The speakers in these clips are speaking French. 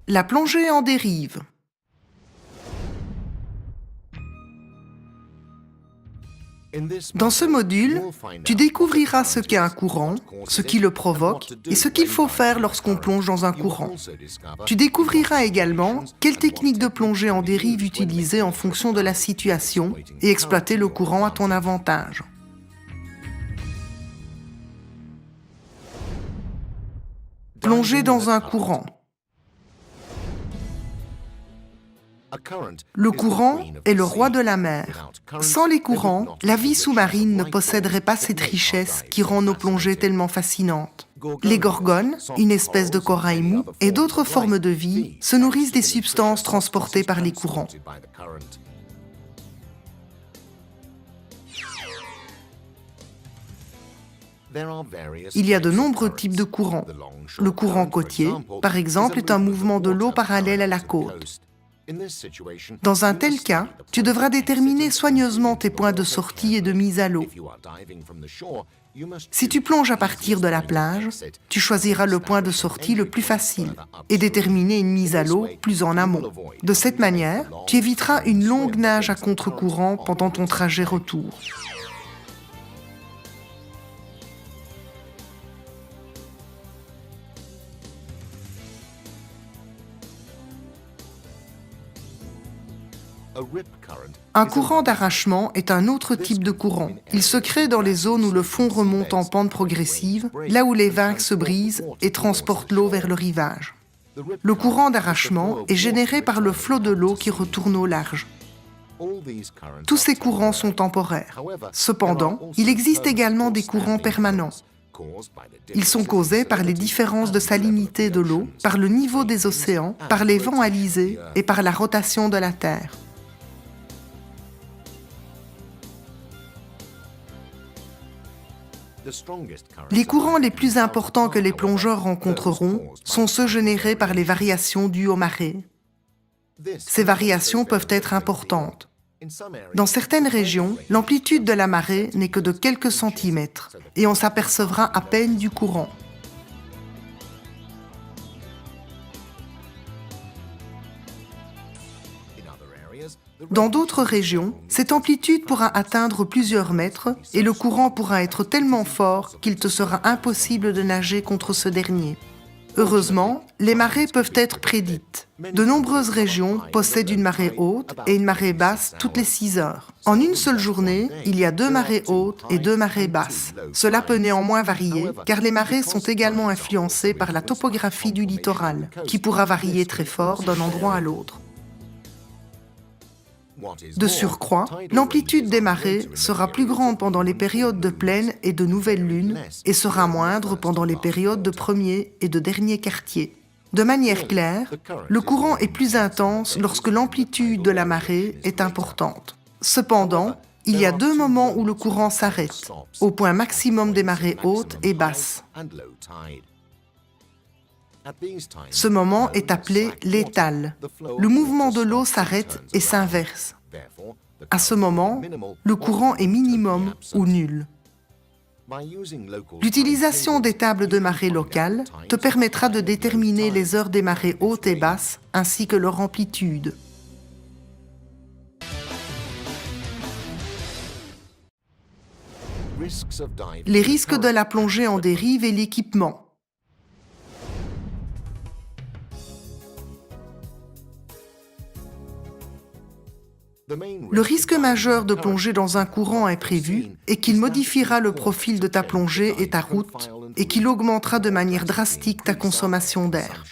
La plongée en dérive. Dans ce module, tu découvriras ce qu'est un courant, ce qui le provoque et ce qu'il faut faire lorsqu'on plonge dans un courant. Tu découvriras également quelles techniques de plongée en dérive utiliser en fonction de la situation et exploiter le courant à ton avantage. Plonger dans un courant. Le courant est le roi de la mer. Sans les courants, la vie sous-marine ne posséderait pas cette richesse qui rend nos plongées tellement fascinantes. Les gorgones, une espèce de corail mou, et d'autres formes de vie se nourrissent des substances transportées par les courants. Il y a de nombreux types de courants. Le courant côtier, par exemple, est un mouvement de l'eau parallèle à la côte. Dans un tel cas, tu devras déterminer soigneusement tes points de sortie et de mise à l'eau. Si tu plonges à partir de la plage, tu choisiras le point de sortie le plus facile et déterminer une mise à l'eau plus en amont. De cette manière, tu éviteras une longue nage à contre-courant pendant ton trajet retour. Un courant d'arrachement est un autre type de courant. Il se crée dans les zones où le fond remonte en pente progressive, là où les vagues se brisent et transportent l'eau vers le rivage. Le courant d'arrachement est généré par le flot de l'eau qui retourne au large. Tous ces courants sont temporaires. Cependant, il existe également des courants permanents. Ils sont causés par les différences de salinité de l'eau, par le niveau des océans, par les vents alizés et par la rotation de la Terre. Les courants les plus importants que les plongeurs rencontreront sont ceux générés par les variations dues aux marées. Ces variations peuvent être importantes. Dans certaines régions, l'amplitude de la marée n'est que de quelques centimètres et on s'apercevra à peine du courant. Dans d'autres régions, cette amplitude pourra atteindre plusieurs mètres et le courant pourra être tellement fort qu'il te sera impossible de nager contre ce dernier. Heureusement, les marées peuvent être prédites. De nombreuses régions possèdent une marée haute et une marée basse toutes les 6 heures. En une seule journée, il y a 2 marées hautes et 2 marées basses. Cela peut néanmoins varier, car les marées sont également influencées par la topographie du littoral, qui pourra varier très fort d'un endroit à l'autre. De surcroît, l'amplitude des marées sera plus grande pendant les périodes de pleine et de nouvelle lune et sera moindre pendant les périodes de premier et de dernier quartier. De manière claire, le courant est plus intense lorsque l'amplitude de la marée est importante. Cependant, il y a 2 moments où le courant s'arrête, au point maximum des marées hautes et basses. Ce moment est appelé l'étale. Le mouvement de l'eau s'arrête et s'inverse. À ce moment, le courant est minimum ou nul. L'utilisation des tables de marée locales te permettra de déterminer les heures des marées hautes et basses ainsi que leur amplitude. Les risques de la plongée en dérive et l'équipement. Le risque majeur de plonger dans un courant imprévu est qu'il modifiera le profil de ta plongée et ta route et qu'il augmentera de manière drastique ta consommation d'air.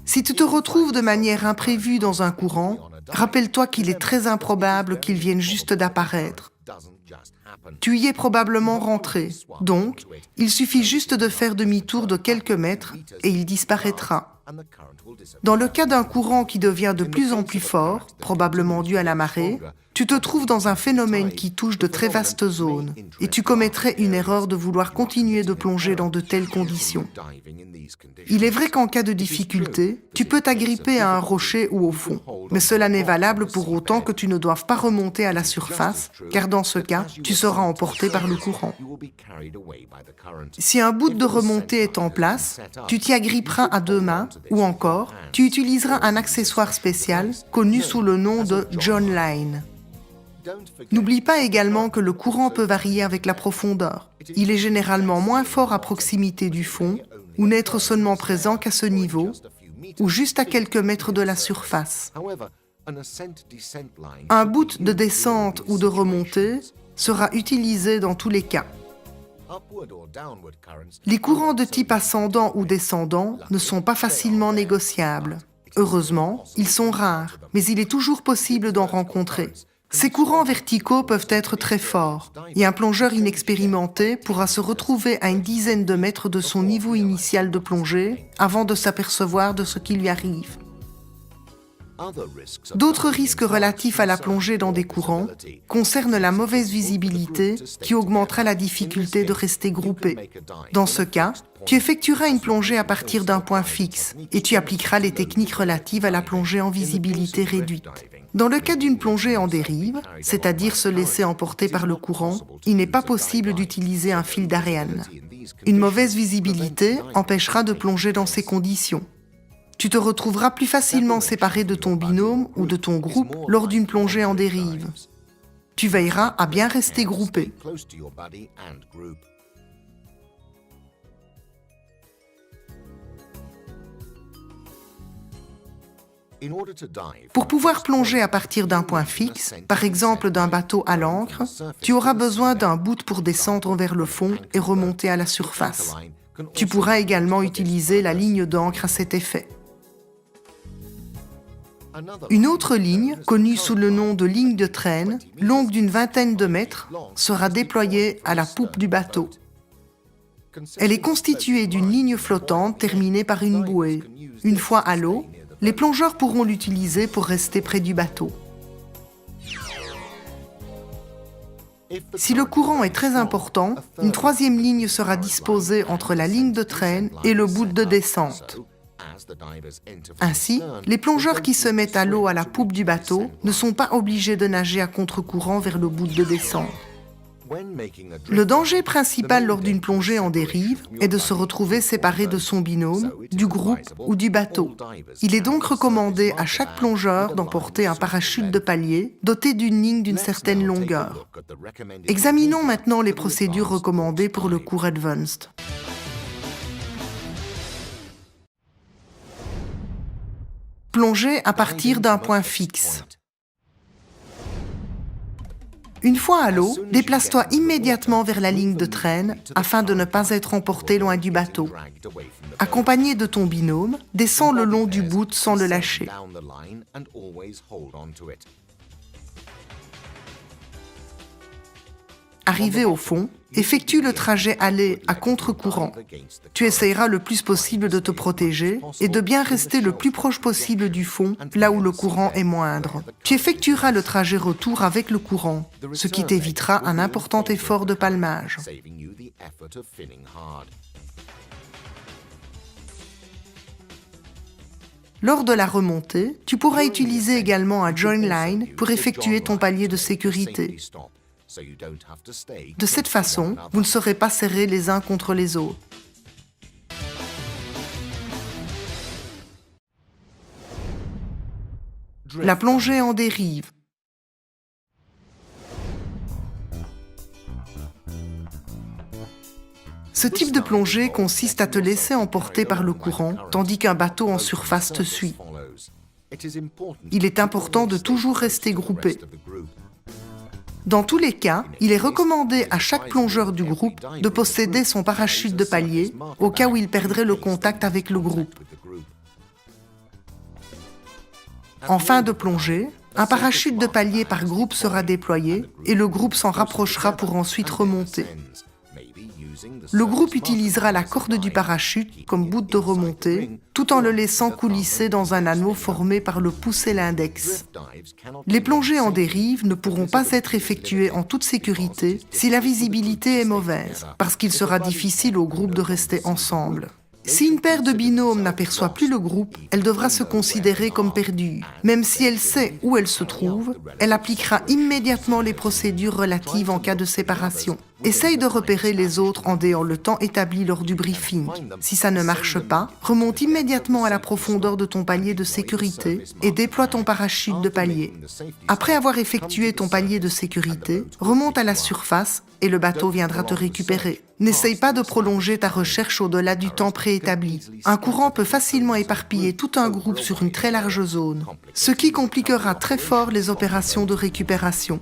Si tu te retrouves de manière imprévue dans un courant, rappelle-toi qu'il est très improbable qu'il vienne juste d'apparaître. Tu y es probablement rentré, donc il suffit juste de faire demi-tour de quelques mètres et il disparaîtra. Dans le cas d'un courant qui devient de plus en plus fort, probablement dû à la marée, Tu te trouves dans un phénomène qui touche de très vastes zones et tu commettrais une erreur de vouloir continuer de plonger dans de telles conditions. Il est vrai qu'en cas de difficulté, tu peux t'agripper à un rocher ou au fond, mais cela n'est valable pour autant que tu ne doives pas remonter à la surface, car dans ce cas, tu seras emporté par le courant. Si un bout de remontée est en place, tu t'y agripperas à deux mains ou encore, tu utiliseras un accessoire spécial connu sous le nom de John Line. N'oublie pas également que le courant peut varier avec la profondeur. Il est généralement moins fort à proximité du fond ou n'être seulement présent qu'à ce niveau ou juste à quelques mètres de la surface. Un bout de descente ou de remontée sera utilisé dans tous les cas. Les courants de type ascendant ou descendant ne sont pas facilement négociables. Heureusement, ils sont rares, mais il est toujours possible d'en rencontrer. Ces courants verticaux peuvent être très forts et un plongeur inexpérimenté pourra se retrouver à une dizaine de mètres de son niveau initial de plongée avant de s'apercevoir de ce qui lui arrive. D'autres risques relatifs à la plongée dans des courants concernent la mauvaise visibilité qui augmentera la difficulté de rester groupé. Dans ce cas, tu effectueras une plongée à partir d'un point fixe et tu appliqueras les techniques relatives à la plongée en visibilité réduite. Dans le cas d'une plongée en dérive, c'est-à-dire se laisser emporter par le courant, il n'est pas possible d'utiliser un fil d'Ariane. Une mauvaise visibilité empêchera de plonger dans ces conditions. Tu te retrouveras plus facilement séparé de ton binôme ou de ton groupe lors d'une plongée en dérive. Tu veilleras à bien rester groupé. Pour pouvoir plonger à partir d'un point fixe, par exemple d'un bateau à l'ancre, tu auras besoin d'un bout pour descendre vers le fond et remonter à la surface. Tu pourras également utiliser la ligne d'ancre à cet effet. Une autre ligne, connue sous le nom de ligne de traîne, longue d'une vingtaine de mètres, sera déployée à la poupe du bateau. Elle est constituée d'une ligne flottante terminée par une bouée. Une fois à l'eau, les plongeurs pourront l'utiliser pour rester près du bateau. Si le courant est très important, une troisième ligne sera disposée entre la ligne de traîne et le bout de descente. Ainsi, les plongeurs qui se mettent à l'eau à la poupe du bateau ne sont pas obligés de nager à contre-courant vers le bout de descente. Le danger principal lors d'une plongée en dérive est de se retrouver séparé de son binôme, du groupe ou du bateau. Il est donc recommandé à chaque plongeur d'emporter un parachute de palier doté d'une ligne d'une certaine longueur. Examinons maintenant les procédures recommandées pour le cours Advanced. Plonger à partir d'un point fixe. Une fois à l'eau, déplace-toi immédiatement vers la ligne de traîne afin de ne pas être emporté loin du bateau. Accompagné de ton binôme, descends le long du bout sans le lâcher. Arrivé au fond, effectue le trajet aller à contre-courant. Tu essayeras le plus possible de te protéger et de bien rester le plus proche possible du fond, là où le courant est moindre. Tu effectueras le trajet retour avec le courant, ce qui t'évitera un important effort de palmage. Lors de la remontée, tu pourras utiliser également un join line pour effectuer ton palier de sécurité. De cette façon, vous ne serez pas serrés les uns contre les autres. La plongée en dérive. Ce type de plongée consiste à te laisser emporter par le courant, tandis qu'un bateau en surface te suit. Il est important de toujours rester groupé. Dans tous les cas, il est recommandé à chaque plongeur du groupe de posséder son parachute de palier au cas où il perdrait le contact avec le groupe. En fin de plongée, un parachute de palier par groupe sera déployé et le groupe s'en rapprochera pour ensuite remonter. Le groupe utilisera la corde du parachute comme bout de remontée, tout en le laissant coulisser dans un anneau formé par le pouce et l'index. Les plongées en dérive ne pourront pas être effectuées en toute sécurité si la visibilité est mauvaise, parce qu'il sera difficile au groupe de rester ensemble. Si une paire de binômes n'aperçoit plus le groupe, elle devra se considérer comme perdue. Même si elle sait où elle se trouve, elle appliquera immédiatement les procédures relatives en cas de séparation. Essaye de repérer les autres en déant le temps établi lors du briefing. Si ça ne marche pas, remonte immédiatement à la profondeur de ton palier de sécurité et déploie ton parachute de palier. Après avoir effectué ton palier de sécurité, remonte à la surface et le bateau viendra te récupérer. N'essaye pas de prolonger ta recherche au-delà du temps préétabli. Un courant peut facilement éparpiller tout un groupe sur une très large zone, ce qui compliquera très fort les opérations de récupération.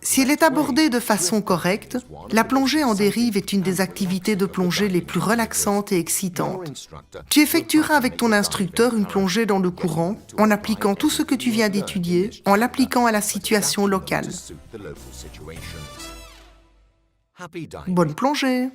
Si elle est abordée de façon correcte, la plongée en dérive est une des activités de plongée les plus relaxantes et excitantes. Tu effectueras avec ton instructeur une plongée dans le courant en appliquant tout ce que tu viens d'étudier, en l'appliquant à la situation locale. Bonne plongée!